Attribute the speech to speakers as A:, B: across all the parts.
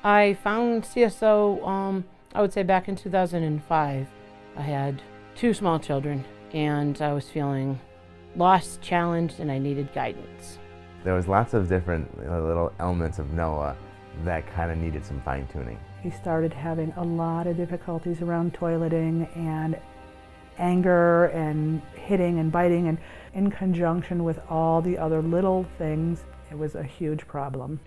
A: I found CSO, I would say back in 2005. I had 2 small children and I was feeling lost, challenged, and I needed guidance.
B: There was lots of different little elements of Noah that kind of needed some fine-tuning.
C: He started having a lot of difficulties around toileting and anger and hitting and biting, and in conjunction with all the other little things, it was a huge problem.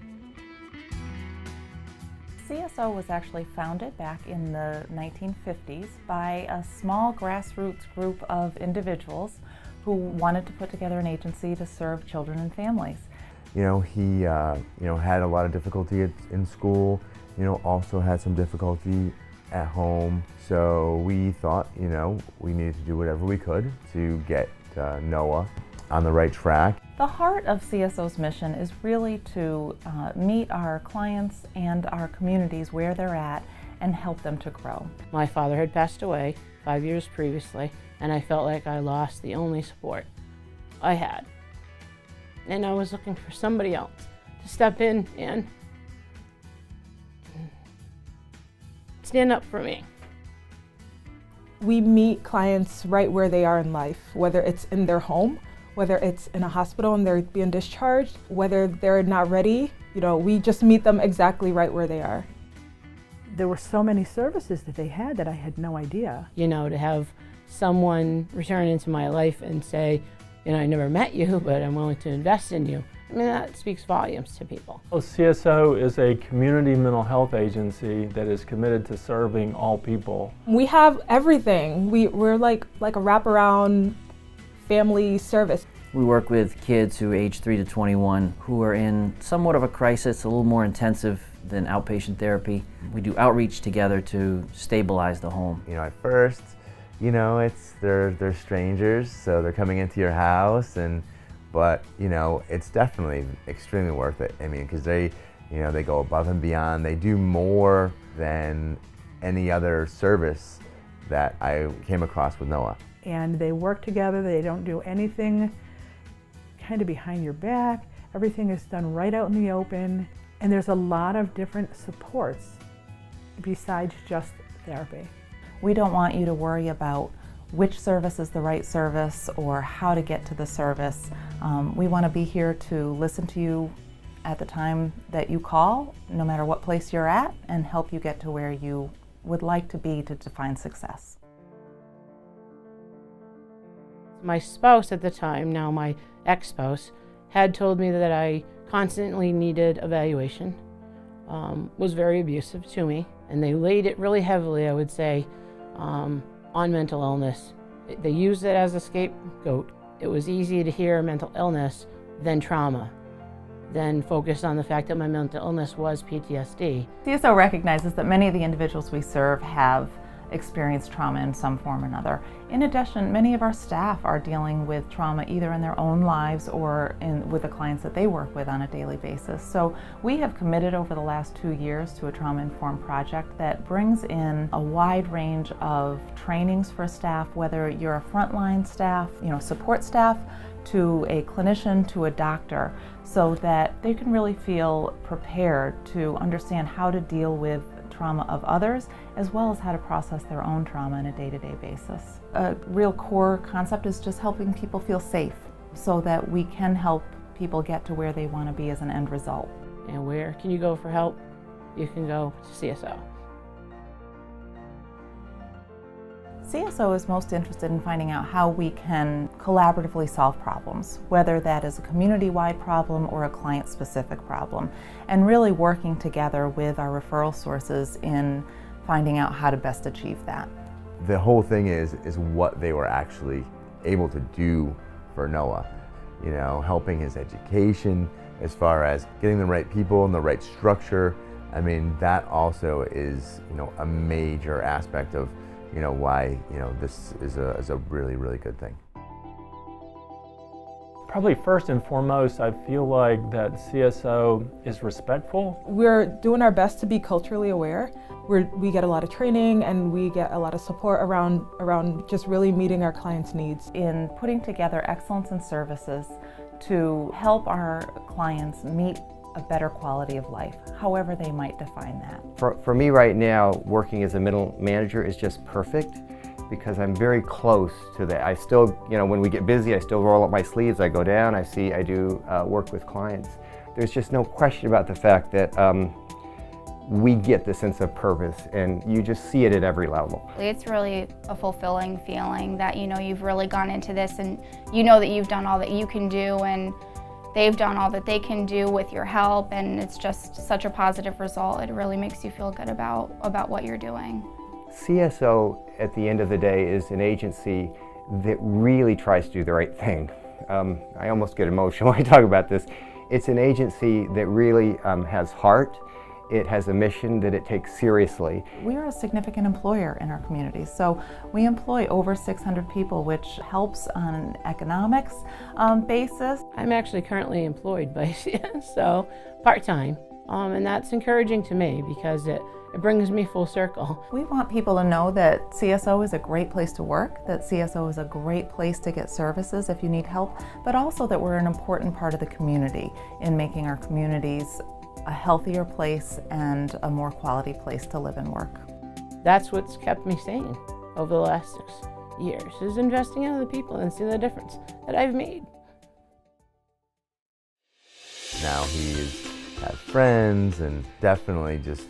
D: CSO was actually founded back in the 1950s by a small grassroots group of individuals who wanted to put together an agency to serve children and families.
B: He had a lot of difficulty in school, also had some difficulty at home. So we thought, we needed to do whatever we could to get Noah on the right track.
D: The heart of CSO's mission is really to meet our clients and our communities where they're at and help them to grow.
A: My father had passed away 5 years previously, and I felt like I lost the only support I had. And I was looking for somebody else to step in and stand up for me.
E: We meet clients right where they are in life, whether it's in their home, whether it's in a hospital and they're being discharged, whether they're not ready, we just meet them exactly right where they are.
C: There were so many services that they had that I had no idea.
A: To have someone return into my life and say, I never met you, but I'm willing to invest in you. That speaks volumes to people.
F: Well, CSO is a community mental health agency that is committed to serving all people.
E: We have everything. We're like a wraparound family service.
G: We work with kids who are age 3 to 21 who are in somewhat of a crisis, a little more intensive than outpatient therapy. We do outreach together to stabilize the home.
B: At first, they're strangers, so they're coming into your house, but it's definitely extremely worth it. Because they go above and beyond. They do more than any other service that I came across with Noah.
C: And they work together. They don't do anything kind of behind your back. Everything is done right out in the open. And there's a lot of different supports besides just therapy.
D: We don't want you to worry about which service is the right service or how to get to the service. We want to be here to listen to you at the time that you call, no matter what place you're at, and help you get to where you would like to be to define success.
A: My spouse at the time, now my ex-spouse, had told me that I constantly needed evaluation, was very abusive to me, and they laid it really heavily, I would say, on mental illness. They used it as a scapegoat. It was easy to hear mental illness than trauma, then focus on the fact that my mental illness was PTSD.
D: CSO recognizes that many of the individuals we serve have experienced trauma in some form or another. In addition, many of our staff are dealing with trauma either in their own lives or with the clients that they work with on a daily basis. So we have committed over the last 2 years to a trauma-informed project that brings in a wide range of trainings for staff, whether you're a frontline staff, support staff, to a clinician, to a doctor, so that they can really feel prepared to understand how to deal with trauma of others, as well as how to process their own trauma on a day-to-day basis. A real core concept is just helping people feel safe so that we can help people get to where they want to be as an end result.
A: And where can you go for help? You can go to CSO.
D: CSO is most interested in finding out how we can collaboratively solve problems, whether that is a community-wide problem or a client-specific problem, and really working together with our referral sources in finding out how to best achieve that.
B: The whole thing is what they were actually able to do for Noah. Helping his education, as far as getting the right people and the right structure. That also is, a major aspect of why this is a really, really good thing.
F: Probably first and foremost, I feel like that CSO is respectful.
E: We're doing our best to be culturally aware. We get a lot of training and we get a lot of support around just really meeting our clients' needs.
D: In putting together excellence in services to help our clients meet a better quality of life, however they might define that.
H: For me right now, working as a middle manager is just perfect because I'm very close to that. I still, when we get busy, I still roll up my sleeves, I go down, I do work with clients. There's just no question about the fact that we get the sense of purpose, and you just see it at every level.
I: It's really a fulfilling feeling that you've really gone into this and you know that you've done all that you can do and they've done all that they can do with your help, and it's just such a positive result. It really makes you feel good about what you're doing.
H: CSO, at the end of the day, is an agency that really tries to do the right thing. I almost get emotional when I talk about this. It's an agency that really has heart. It has a mission that it takes seriously.
D: We are a significant employer in our community, so we employ over 600 people, which helps on an economics basis.
A: I'm actually currently employed by CSO part-time, and that's encouraging to me because it brings me full circle.
D: We want people to know that CSO is a great place to work, that CSO is a great place to get services if you need help, but also that we're an important part of the community in making our communities a healthier place and a more quality place to live and work.
A: That's what's kept me sane over the last 6 years, is investing in other people and seeing the difference that I've made.
B: Now he's had friends, and definitely just,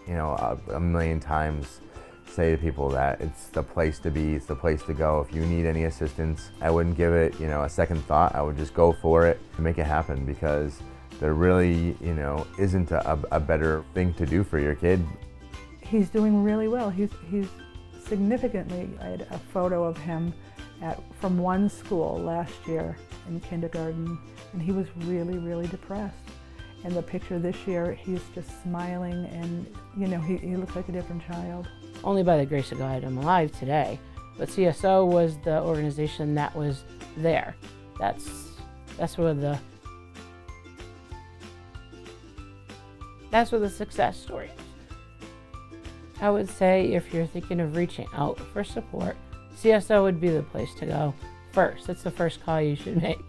B: a million times say to people that it's the place to be, it's the place to go. If you need any assistance, I wouldn't give it, a second thought. I would just go for it and make it happen, because there really, isn't a better thing to do for your kid.
C: He's doing really well. He's significantly, I had a photo of him from one school last year in kindergarten, and he was really, really depressed. And the picture this year, he's just smiling, and he looks like a different child.
A: Only by the grace of God I'm alive today, but CSO was the organization that was there. That's where the success story is. I would say if you're thinking of reaching out for support, CSO would be the place to go first. It's the first call you should make.